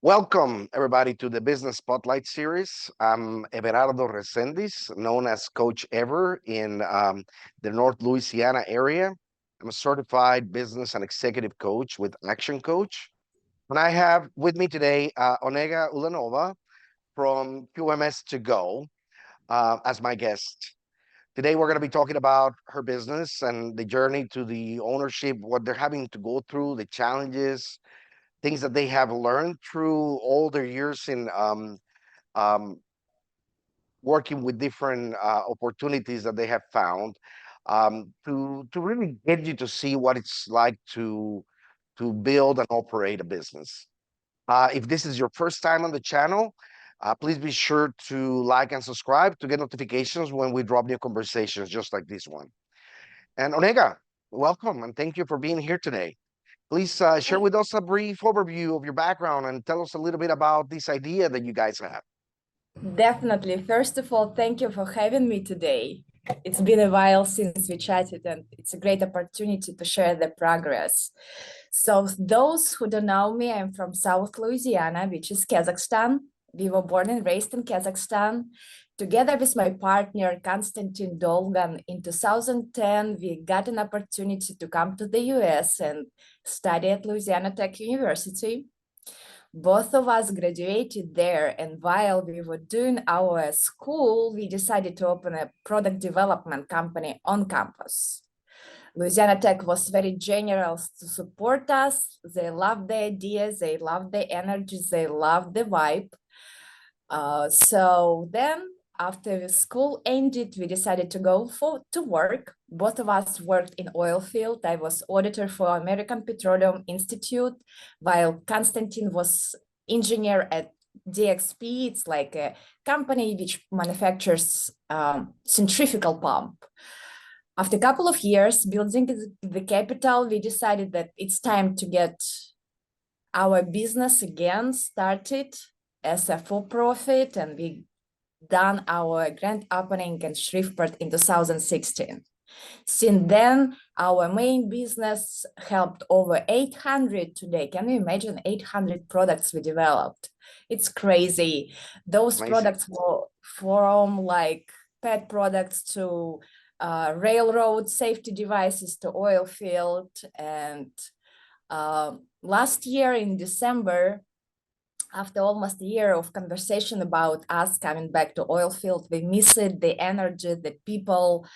Welcome, everybody, to the Business Spotlight Series. I'm Everardo Resendiz, known as Coach Ever in the North Louisiana area. I'm a certified business and executive coach with Action Coach. And I have with me today Onega Ulanova from QMS to Go as my guest. Today, we're going to be talking about her business and the journey to the ownership, what they're having to go through, the challenges, things that they have learned through all their years in um, working with different opportunities that they have found to really get you to see what it's like to build and operate a business. If this is your first time on the channel, please be sure to like and subscribe to get notifications when we drop new conversations just like this one. And Onega, welcome and thank you for being here today. Please share with us a brief overview of your background and tell us a little bit about this idea that you guys have. Definitely. First of all, thank you for having me today. It's been a while since we chatted, and it's a great opportunity to share the progress. So those who don't know me, I'm from South Louisiana, which is Kazakhstan. We were born and raised in Kazakhstan. Together with my partner, Konstantin Dolgan, in 2010, we got an opportunity to come to the US and study at Louisiana Tech University. Both of us graduated there, and while we were doing our school, we decided to open a product development company on campus. Louisiana Tech was very generous to support us. They loved the ideas, they loved the energy, they loved the vibe. So then after the school ended, we decided to go to work. Both of us worked in oil field. I was auditor for American Petroleum Institute, while Konstantin was engineer at DXP. It's like a company which manufactures centrifugal pump. After a couple of years building the capital, we decided that it's time to get our business again started as a for-profit, and we done our grand opening in Shreveport in 2016. Since then, our main business helped over 800 today. Can you imagine 800 products we developed? It's crazy. Those Amazing. products were from like pet products to railroad safety devices to oil field. And last year in December, after almost a year of conversation about us coming back to oil field, we missed the energy, the people.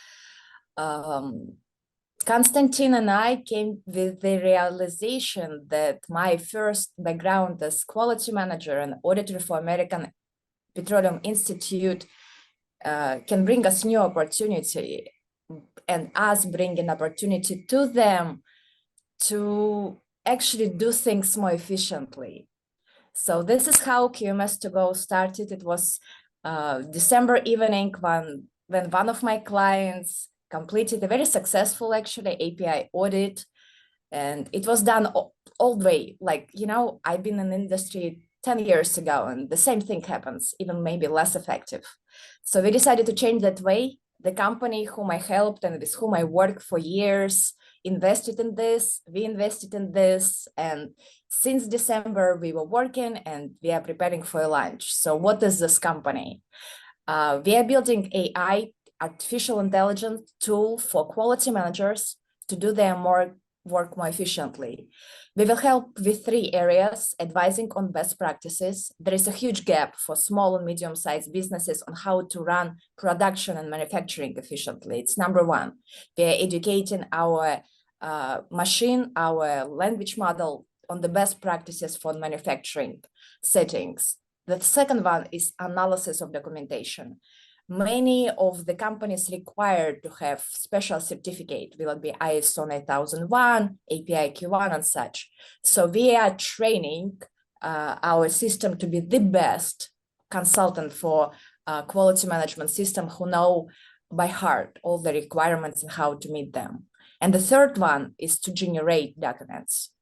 Konstantin and I came with the realization that my first background as quality manager and auditor for American Petroleum Institute can bring us new opportunity, and us bringing opportunity to them to actually do things more efficiently. So this is how QMS to Go started. It was December evening when one of my clients completed a very successful, actually, API audit. And it was done all the way. Like, you know, I've been in the industry 10 years ago, and the same thing happens, even maybe less effective. So we decided to change that way. The company whom I helped and with whom I worked for years invested in this, we invested in this, and since December we were working and we are preparing for a launch. So what is this company? We are building AI, artificial intelligence tool for quality managers to do their work more efficiently. We will help with 3 areas: advising on best practices. There is a huge gap for small and medium-sized businesses on how to run production and manufacturing efficiently. It's number 1. We are educating our machine, our language model on the best practices for manufacturing settings. The second one is analysis of documentation. Many of the companies required to have special certificate, will it be ISO 9001, API Q1 and such. So we are training our system to be the best consultant for quality management system who know by heart all the requirements and how to meet them. And the third one is to generate documents.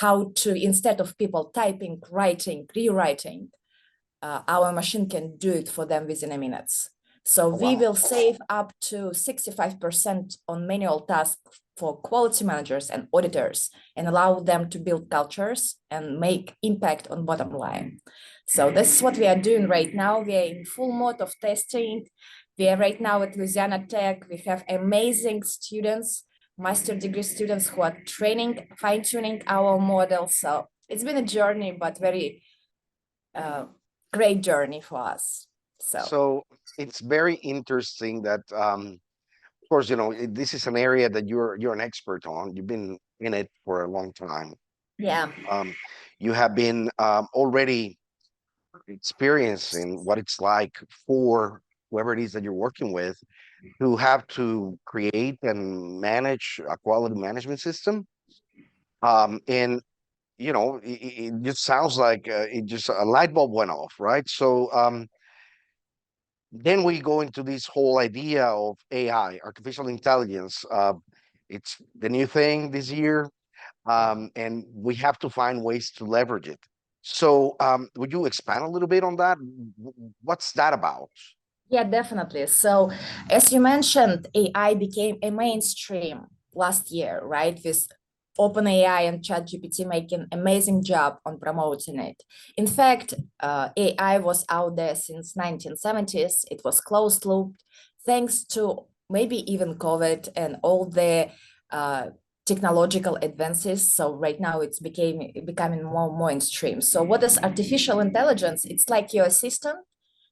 How to, instead of people typing, writing, rewriting, our machine can do it for them within a minute. So we will save up to 65% on manual tasks for quality managers and auditors and allow them to build cultures and make impact on bottom line. So this is what we are doing right now. We are in full mode of testing. We are right now at Louisiana Tech. We have amazing students, master degree students who are training, fine-tuning our model. So it's been a journey, but very great journey for us. So it's very interesting that, of course, this is an area that you're an expert on. You've been in it for a long time. Yeah. You have been already experiencing what it's like for whoever it is that you're working with to have to create and manage a quality management system. And it just sounds like it just a light bulb went off, right? So then we go into this whole idea of AI, artificial intelligence. It's the new thing this year, and we have to find ways to leverage it. So would you expand a little bit on that? What's that about? Yeah, definitely. So as you mentioned, AI became a mainstream last year, right? With OpenAI and ChatGPT making amazing job on promoting it. In fact, AI was out there since 1970s. It was closed loop, thanks to maybe even COVID and all the technological advances. So right now it's becoming more mainstream. So what is artificial intelligence? It's like your assistant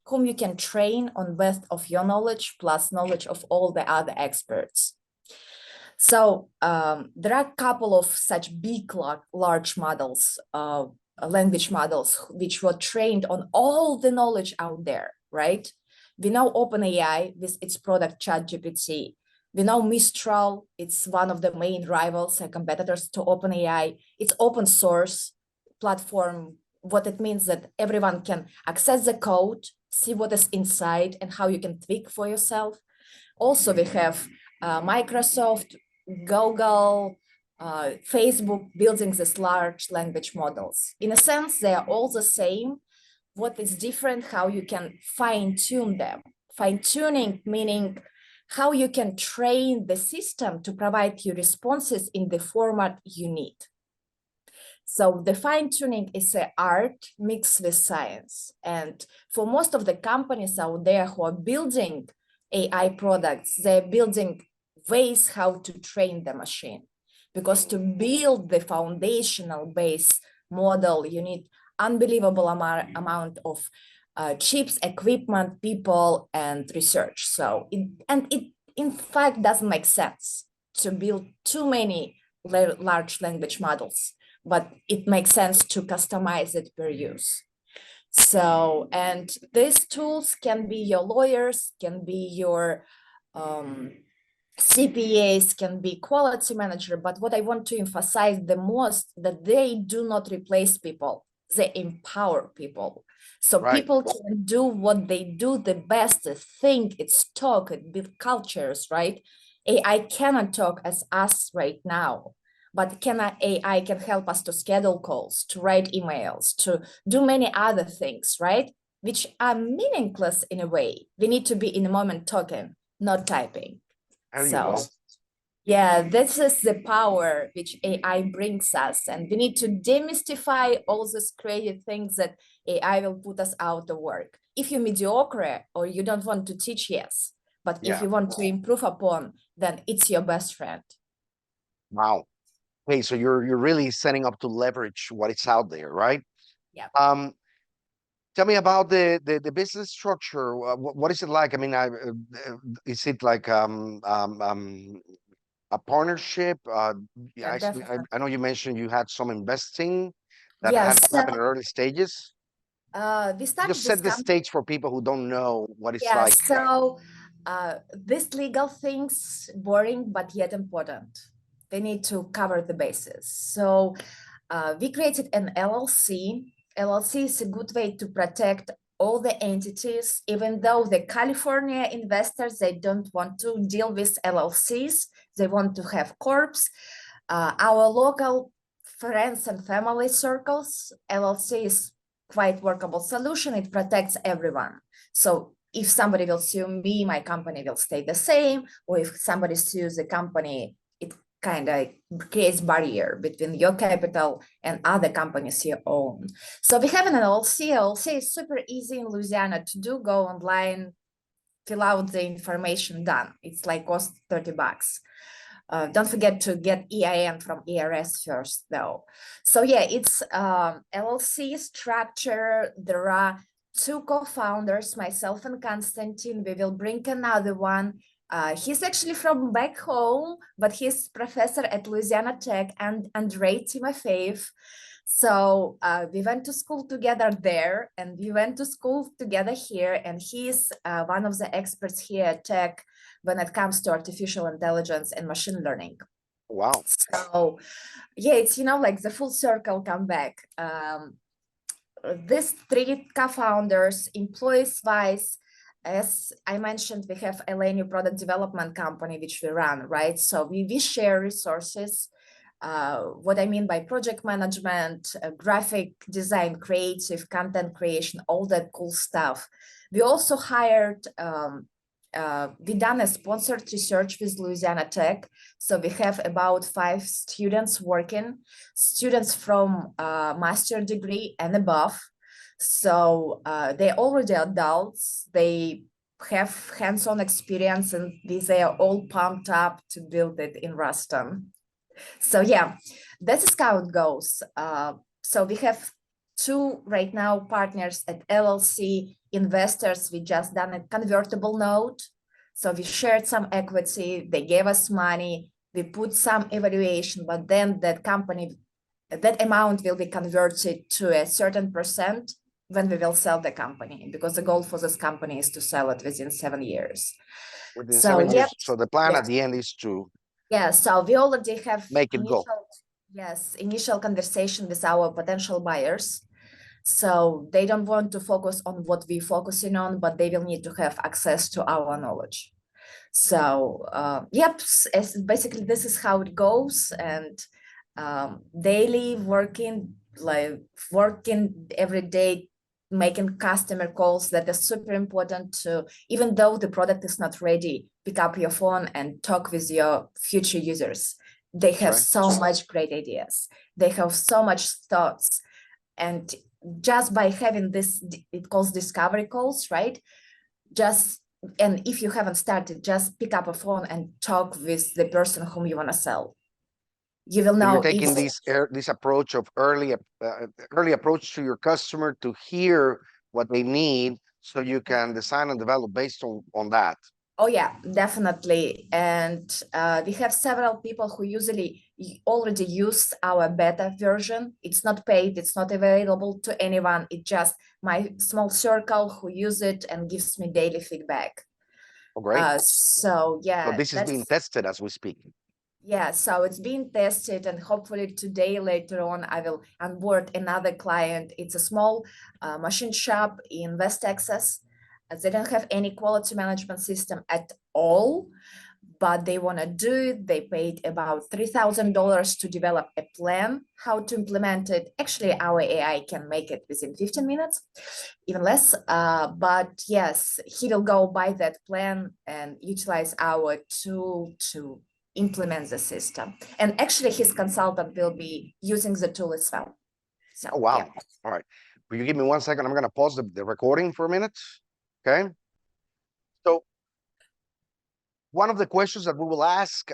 whom you can train on best of your knowledge plus knowledge of all the other experts. So there are a couple of such big, large models, language models, which were trained on all the knowledge out there, right? We know OpenAI with its product ChatGPT. We know Mistral, it's one of the main rivals and competitors to OpenAI. It's open source platform. What it means that everyone can access the code, see what is inside and how you can tweak for yourself. Also, we have Microsoft, Google, Facebook building these large language models. In a sense, they are all the same. What is different, how you can fine tune them. Fine tuning meaning how you can train the system to provide you responses in the format you need. So the fine tuning is an art mixed with science. And for most of the companies out there who are building AI products, they're building ways how to train the machine. Because to build the foundational base model, you need unbelievable amount of chips, equipment, people, and research. So it in fact doesn't make sense to build too many large language models, but it makes sense to customize it per use. So, and these tools can be your lawyers, can be your CPAs, can be quality manager, but what I want to emphasize the most that they do not replace people, they empower people. So Right. people can do what they do the best, think, it's talk, it build cultures, right? AI cannot talk as us right now, but AI can help us to schedule calls, to write emails, to do many other things, right? Which are meaningless in a way. We need to be in the moment talking, not typing. There you go. Yeah, this is the power which AI brings us, and we need to demystify all these crazy things that AI will put us out of work. If you're mediocre or you don't want to teach, yes, but if you want to improve upon, then it's your best friend. Wow. Okay, so you're really setting up to leverage what is out there, right? Yeah. Tell me about the business structure. What is it like? I mean, is it like a partnership? Yeah, I know you mentioned you had some investing that yeah, had so, happened in early stages. we started Just this set the company. stage for people who don't know what it's Yeah, like. so these legal things, boring, but yet important. They need to cover the bases. So we created an LLC. LLC is a good way to protect all the entities, even though the California investors, they don't want to deal with LLCs. They want to have corps. Our local friends and family circles, LLC is quite workable solution. It protects everyone. So if somebody will sue me, my company will stay the same. Or if somebody sues the company, it kind of creates barrier between your capital and other companies you own. So we have an LLC. LLC is super easy in Louisiana to do. Go online, fill out the information, done. It's like cost $30. Don't forget to get EIN from ERS first, though. So yeah, it's LLC structure. There are two co-founders, myself and Konstantin. We will bring another one. He's actually from back home, but he's professor at Louisiana Tech, and Andrei Timofeyev. So we went to school together there, and we went to school together here, and he's one of the experts here at Tech when it comes to artificial intelligence and machine learning. Wow. So yeah, it's, you know, like the full circle come back. These three co-founders, employees-wise, as I mentioned, we have a new product development company which we run, right? So we share resources. What I mean by project management, graphic design, creative content creation, all that cool stuff. We also hired, we done a sponsored research with Louisiana Tech. So we have about 5 students working, students from master degree and above. So they're already adults. They have hands-on experience, and they are all pumped up to build it in Ruston. So yeah, that is how it goes. So we have 2 right now partners at LLC, investors. We just done a convertible note. So we shared some equity, they gave us money, we put some evaluation, but then that company, that amount will be converted to a certain percent when we will sell the company, because the goal for this company is to sell it within 7 years. Within So 7 yeah, years. So the plan at the end is to yeah, so we already have make it go. initial conversation with our potential buyers. So they don't want to focus on what we're focusing on, but they will need to have access to our knowledge. So yep, basically this is how it goes. And daily working every day, making customer calls, that is super important to, even though the product is not ready, pick up your phone and talk with your future users. They have so much great ideas. They have so much thoughts. And just by having this, it calls discovery calls, right? And if you haven't started, just pick up a phone and talk with the person whom you want to sell. You will know. So you're taking this approach of early approach to your customer to hear what they need, so you can design and develop based on that. Oh yeah, definitely. And we have several people who usually already use our beta version. It's not paid, it's not available to anyone. It's just my small circle who use it and gives me daily feedback. Oh, great. So yeah. So this is being tested as we speak. Yeah, so it's being tested, and hopefully today, later on, I will onboard another client. It's a small machine shop in West Texas. They don't have any quality management system at all, but they want to do it. They paid about $3,000 to develop a plan how to implement it. Actually, our AI can make it within 15 minutes, even less. But yes, he will go by that plan and utilize our tool to implement the system. And actually, his consultant will be using the tool as well. So, oh, wow. Yeah. All right. Will you give me 1 second? I'm going to pause the recording for a minute. Okay. So one of the questions that we will ask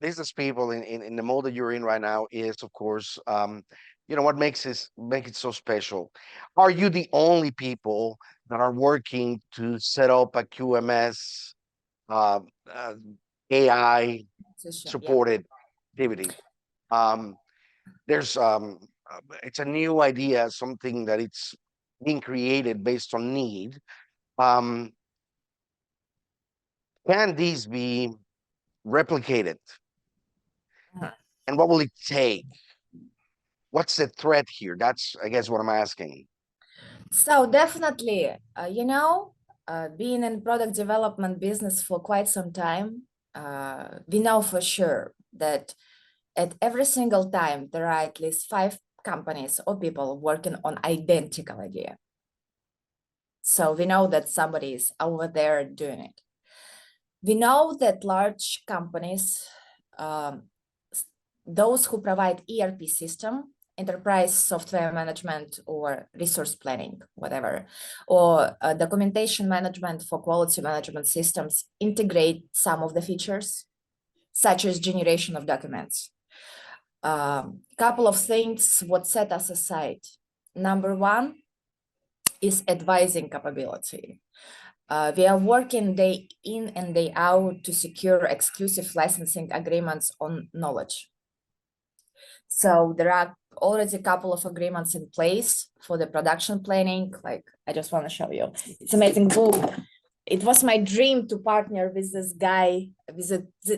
business people in the mode that you're in right now is, of course, what makes it so special? Are you the only people that are working to set up a QMS AI supported activity? There's it's a new idea, something that it's being created based on need. Can these be replicated? And what will it take? What's the threat here? That's, I guess, what I'm asking. So definitely, being in product development business for quite some time, we know for sure that at every single time, there are at least 5 companies or people working on identical idea. So we know that somebody is over there doing it. We know that large companies those who provide ERP system, enterprise software management or resource planning, whatever, or documentation management for quality management systems integrate some of the features, such as generation of documents. Couple of things what set us aside. Number one is advising capability. We are working day in and day out to secure exclusive licensing agreements on knowledge. So there are already a couple of agreements in place for the production planning. Like, I just want to show you. It's amazing book. It was my dream to partner with this guy,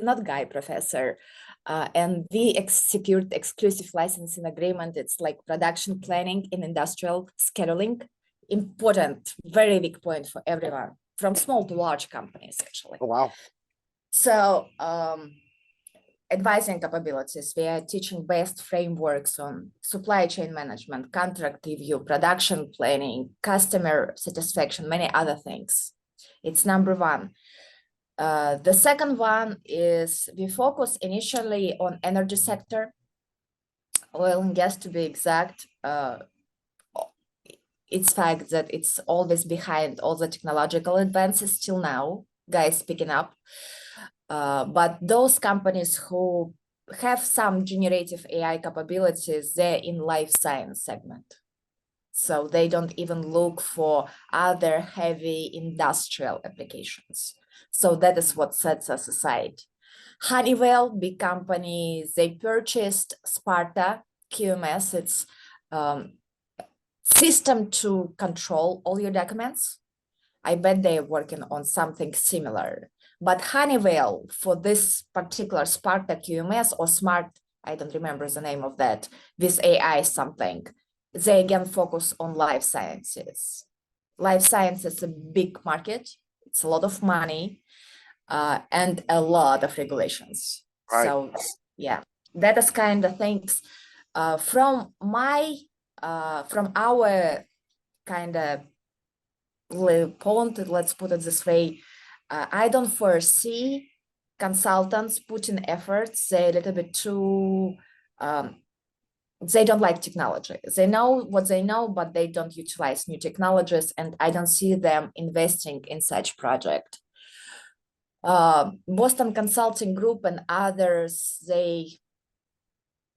not guy, professor. And we secured exclusive licensing agreement. It's like production planning in industrial scheduling. Important, very big point for everyone, from small to large companies, actually. Oh, wow. So advising capabilities, we are teaching best frameworks on supply chain management, contract review, production planning, customer satisfaction, many other things. It's number one. The second one is we focus initially on energy sector, oil and gas to be exact. It's fact that it's always behind all the technological advances till now, guys picking up. But those companies who have some generative AI capabilities, they're in life science segment. So they don't even look for other heavy industrial applications. So that is what sets us aside. Honeywell, big company, they purchased Sparta QMS. It's system to control all your documents. I bet they're working on something similar. But Honeywell, for this particular Sparta QMS or Smart, I don't remember the name of that, this AI something, they again focus on life sciences. Life science is a big market. It's a lot of money and a lot of regulations. Right. So yeah, that is kind of things from our kind of point, let's put it this way. I don't foresee consultants putting efforts. They're a little bit too, they don't like technology. They know what they know, but they don't utilize new technologies. And I don't see them investing in such project. Boston Consulting Group and others, they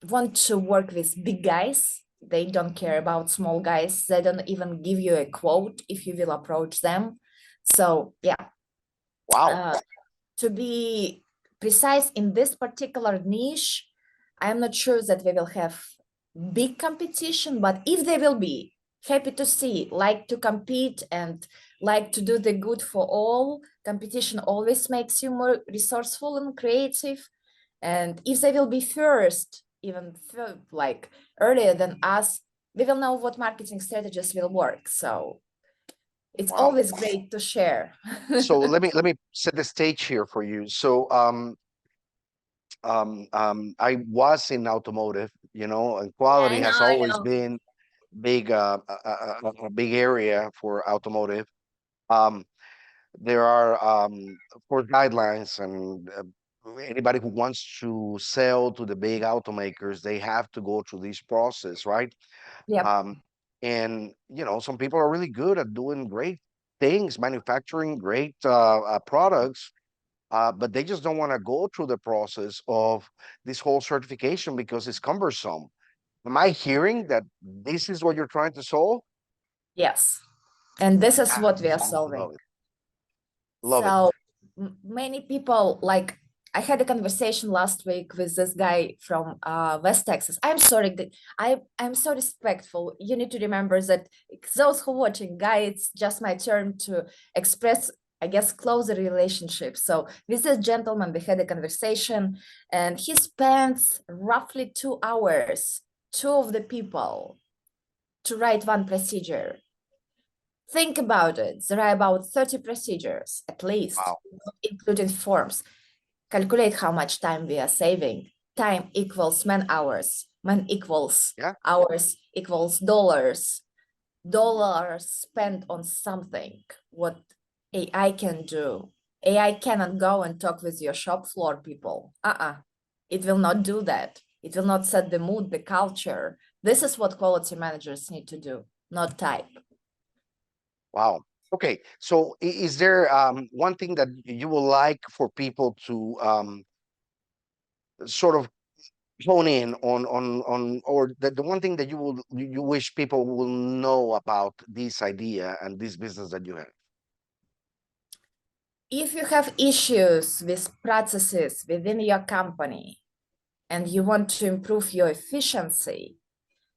want to work with big guys. They don't care about small guys. They don't even give you a quote if you will approach them. So yeah. Wow. To be precise, in this particular niche, I'm not sure that we will have big competition, but if they will be, happy to see, like to compete and like to do the good for all. Competition always makes you more resourceful and creative. And if they will be first, even like earlier than us, we will know what marketing strategies will work. So it's always great to share. So let me set the stage here for you. So I was in automotive, and quality Yeah, has I always know. been big a big area for automotive. There are of course guidelines, and anybody who wants to sell to the big automakers, they have to go through this process, right? Yep. And some people are really good at doing great things, manufacturing great products, but they just don't want to go through the process of this whole certification because it's cumbersome. Am I hearing that this is what you're trying to solve? Yes. And this is Ah, what we are love solving. it. Love it. So many people, like I had a conversation last week with this guy from West Texas. I'm sorry, I'm so respectful. You need to remember that those who watching, guy, it's just my turn to express, I guess, closer relationship. So with this gentleman, we had a conversation and he spends roughly 2 hours, two of the people, to write one procedure. Think about it. There are about 30 procedures, at least, Wow. including forms. Calculate how much time we are saving. Time equals man hours. Man equals Yeah. hours equals dollars. Dollars spent on something. What AI can do. AI cannot go and talk with your shop floor people. It will not do that. It will not set the mood, the culture. This is what quality managers need to do, not type. Wow. Okay. So is there one thing that you would like for people to sort of hone in on, or the one thing that you wish people will know about this idea and this business that you have? If you have issues with processes within your company and you want to improve your efficiency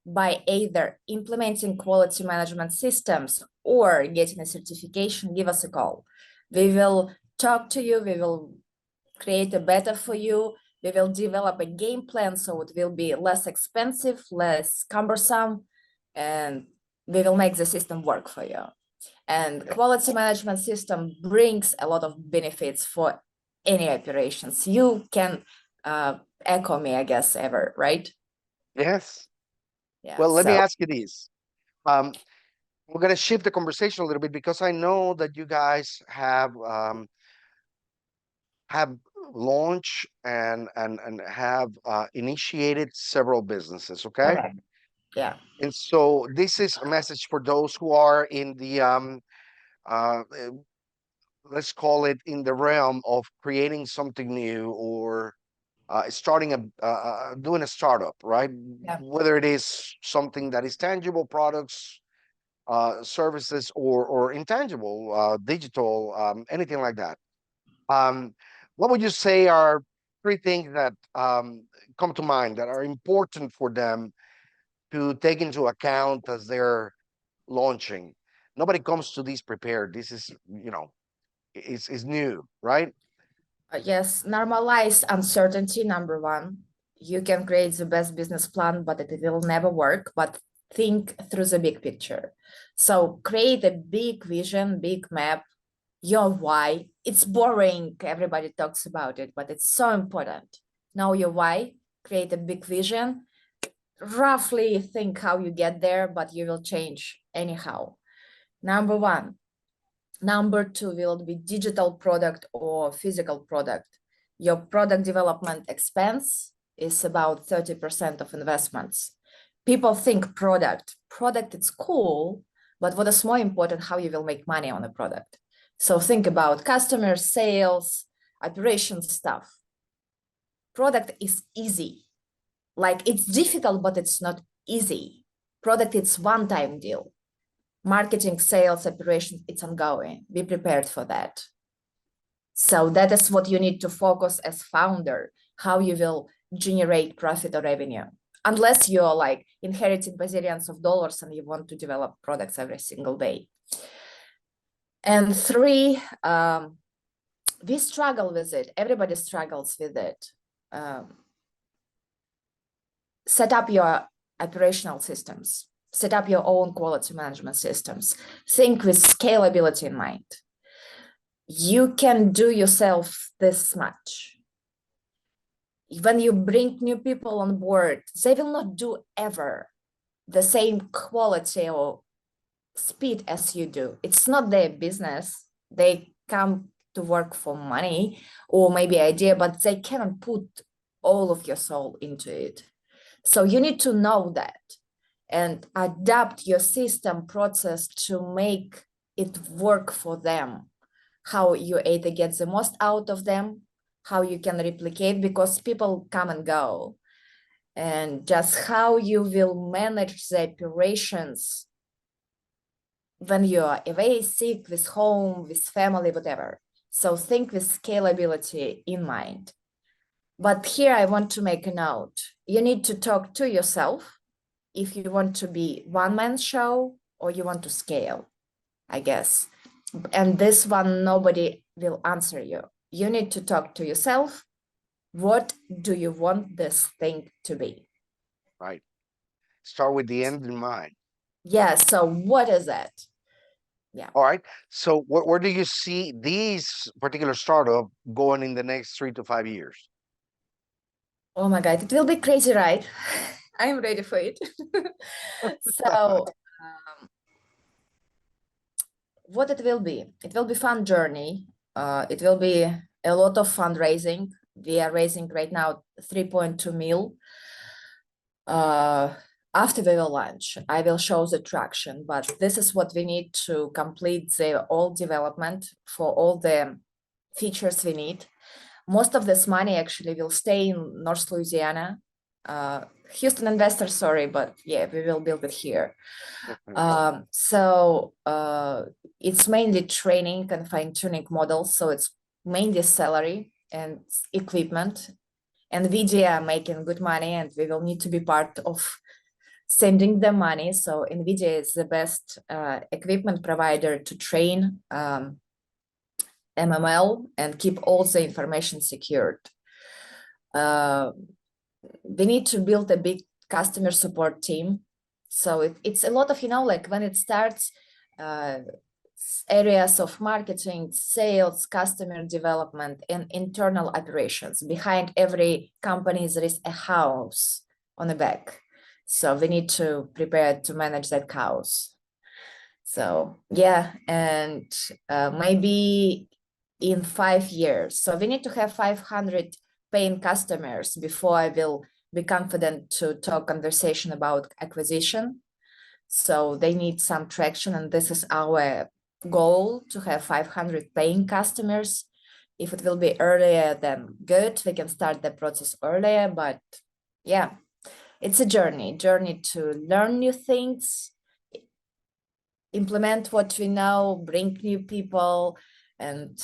by either implementing quality management systems or getting a certification, give us a call. We will talk to you, we will create a beta for you, we will develop a game plan so it will be less expensive, less cumbersome, and we will make the system work for you. And quality management system brings a lot of benefits for any operations. You can echo me, I guess, ever, right? Yes. Yeah. Well, let me So ask you this. We're going to shift the conversation a little bit because I know that you guys have launched and have initiated several businesses. Okay. correct. Yeah. And so this is a message for those who are in the uh, eh, let's call it in the realm of creating something new, or starting doing a startup, right? Yeah. Whether it is something that is tangible products, services, or intangible, digital, anything like that. Um, what would you say are three things that come to mind that are important for them to take into account as they're launching? Nobody comes to this prepared. This is, is new, right? Yes, normalize uncertainty, number one. You can create the best business plan, but it will never work. But think through the big picture. So create a big vision, big map, your why. It's boring. Everybody talks about it, but it's so important. Know your why, create a big vision, roughly think how you get there, but you will change anyhow. Number one. Number two will be digital product or physical product. Your product development expense is about 30% of investments. People think product it's cool, but what is more important, how you will make money on a product. So think about customer sales, operations stuff. Product is easy. Like it's difficult, but it's not easy. Product, it's one-time deal. Marketing, sales, operations, it's ongoing. Be prepared for that. So that is what you need to focus as founder, how you will generate profit or revenue. Unless you're like inheriting bazillions of dollars and you want to develop products every single day. And three, we struggle with it. Everybody struggles with it. Set up your operational systems. Set up your own quality management systems. Think with scalability in mind. You can do yourself this much. When you bring new people on board, they will not do ever the same quality or speed as you do. It's not their business. They come to work for money or maybe idea, but they cannot put all of your soul into it. So you need to know that and adapt your system process to make it work for them. How you either get the most out of them, how you can replicate, because people come and go, and just how you will manage the operations when you are away, sick, with home, with family, whatever. So think with scalability in mind. But here I want to make a note. You need to talk to yourself if you want to be one-man show or you want to scale, I guess. And this one, nobody will answer you. You need to talk to yourself. What do you want this thing to be? Right. Start with the end in mind. Yeah, so what is that? Yeah. All right. So where do you see these particular startup going in the next 3 to 5 years? Oh my God, it will be crazy, right? I'm ready for it. So what it will be fun journey. It will be a lot of fundraising. We are raising right now 3.2 mil. After we will launch, I will show the traction, but this is what we need to complete the all development for all the features we need. Most of this money actually will stay in North Louisiana. Houston investors, sorry, but yeah, we will build it here. So it's mainly training and fine-tuning models. So it's mainly salary and equipment. NVIDIA are making good money, and we will need to be part of sending them money. So NVIDIA is the best equipment provider to train MML and keep all the information secured. We need to build a big customer support team. So it's a lot of, like when it starts, areas of marketing, sales, customer development, and internal operations. Behind every company, there is a house on the back. So we need to prepare to manage that house. So yeah, and maybe in 5 years. So we need to have 500 paying customers before I will be confident to talk conversation about acquisition. So they need some traction, and this is our goal, to have 500 paying customers. If it will be earlier, then good, we can start the process earlier. But yeah, it's a journey to learn new things, implement what we know, bring new people. And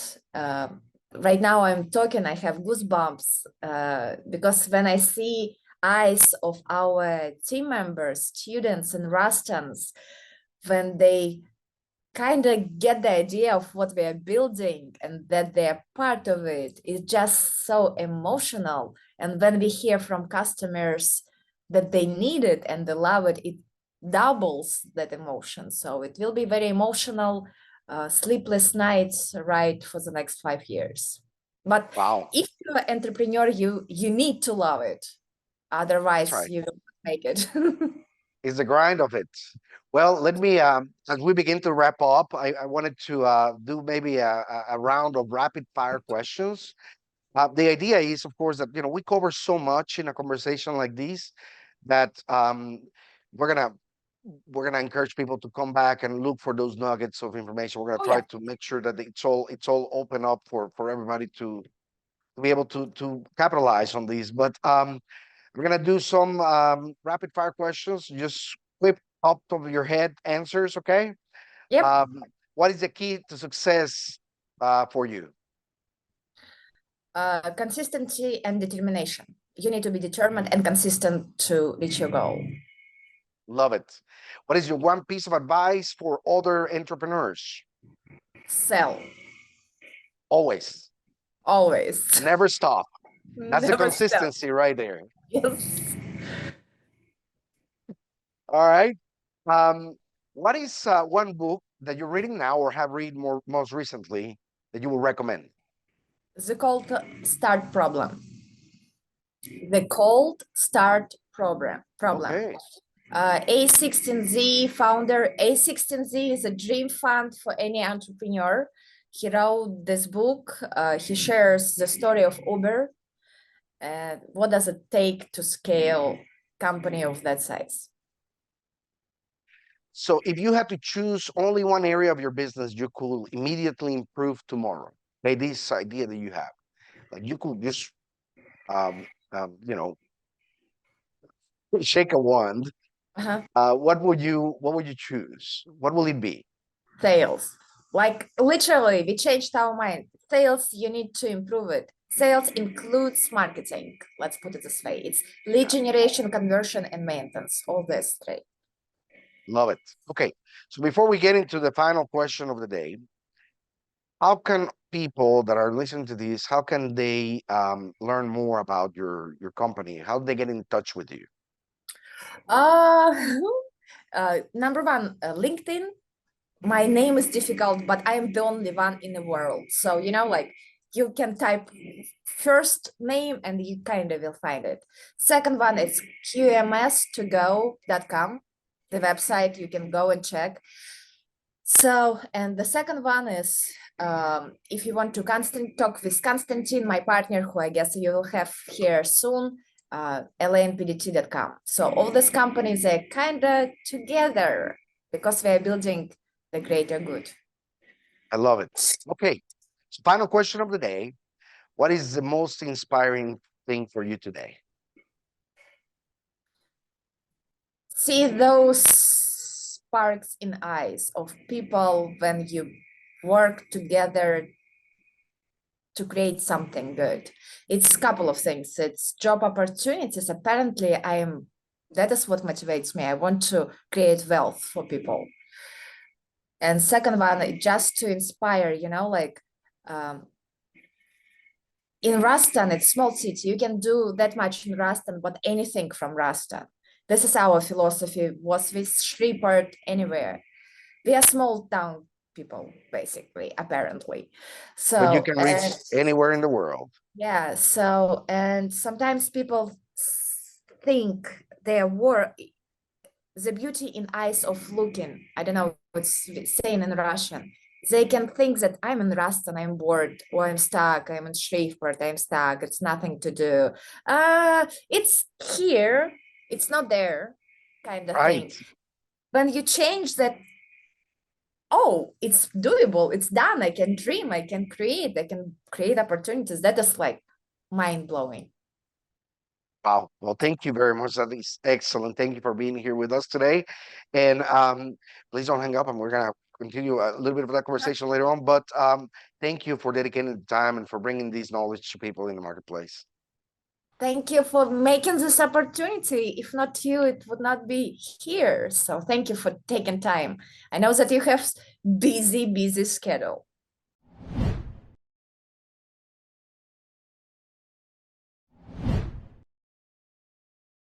right now I'm talking, I have goosebumps because when I see eyes of our team members, students and Rustans, when they kind of get the idea of what we are building and that they're part of it, it's just so emotional. And when we hear from customers that they need it and they love it, it doubles that emotion. So it will be very emotional, sleepless nights, right, for the next 5 years. But Wow. if you're an entrepreneur, you need to love it. Otherwise, That's right. you will make it. It's the grind of it. Well, let me, as we begin to wrap up, I wanted to do maybe a round of rapid fire questions. The idea is, of course, that we cover so much in a conversation like this that we're gonna we're gonna encourage people to come back and look for those nuggets of information. We're gonna Oh, try yeah. to make sure that it's all open up for everybody to be able to capitalize on these. But we're gonna do some rapid fire questions. Just quick top of your head answers, okay? Yep. What is the key to success for you? Consistency and determination. You need to be determined and consistent to reach your goal. Love it. What is your one piece of advice for other entrepreneurs? Sell. Always, Always. never stop. That's the Never stop. consistency right there. Yes. All right. Um, what is one book that you're reading now or have read most recently that you will recommend? The cold start problem. The cold start problem. Okay. A16Z founder. A16Z is a dream fund for any entrepreneur. He wrote this book. He shares the story of Uber and what does it take to scale company of that size. So if you had to choose only one area of your business you could immediately improve tomorrow, by this idea that you have, like you could just, um, you know, shake a wand. Uh-huh. What would you choose? What will it be? Sales. Like literally, we changed our mind. Sales, you need to improve it. Sales includes marketing. Let's put it this way. It's lead generation, conversion, and maintenance. All this, right? Love it. Okay. So before we get into the final question of the day, how can people that are listening to this, how can they learn more about your company? How do they get in touch with you? Uh, Number one, LinkedIn. My name is difficult, but I'm the only one in the world. So, like you can type first name and you kind of will find it. Second one is qms2go.com, the website you can go and check. So, and the second one is if you want to talk with Konstantin, my partner, who I guess you will have here soon, lanpdt.com. So all these companies are kind of together because we are building the greater good. I love it. Okay. So final question of the day. What is the most inspiring thing for you today? See those sparks in eyes of people when you work together to create something good. It's a couple of things. It's job opportunities. Apparently, that is what motivates me. I want to create wealth for people. And second one, just to inspire, like in Rastan, it's small city. You can do that much in Rastan, but anything from Rastan. This is our philosophy. Was with Shreveport anywhere? We are small town people, basically, apparently. But you So, can reach anywhere in the world. yeah. So, and sometimes people think their work, the beauty in eyes of looking. I don't know what's saying in Russian. They can think that I'm in Rust and I'm bored, or I'm stuck, I'm in Shreveport, I'm stuck, it's nothing to do. It's here, it's not there, kind of thing. Right. When you change that, oh, it's doable, it's done, I can dream, I can create opportunities. That is like mind-blowing. Wow. Well, thank you very much. That is excellent. Thank you for being here with us today. And please don't hang up, and we're gonna continue a little bit of that conversation later on. But thank you for dedicating the time and for bringing this knowledge to people in the marketplace. Thank you for making this opportunity. If not you, it would not be here. So thank you for taking time. I know that you have busy schedule.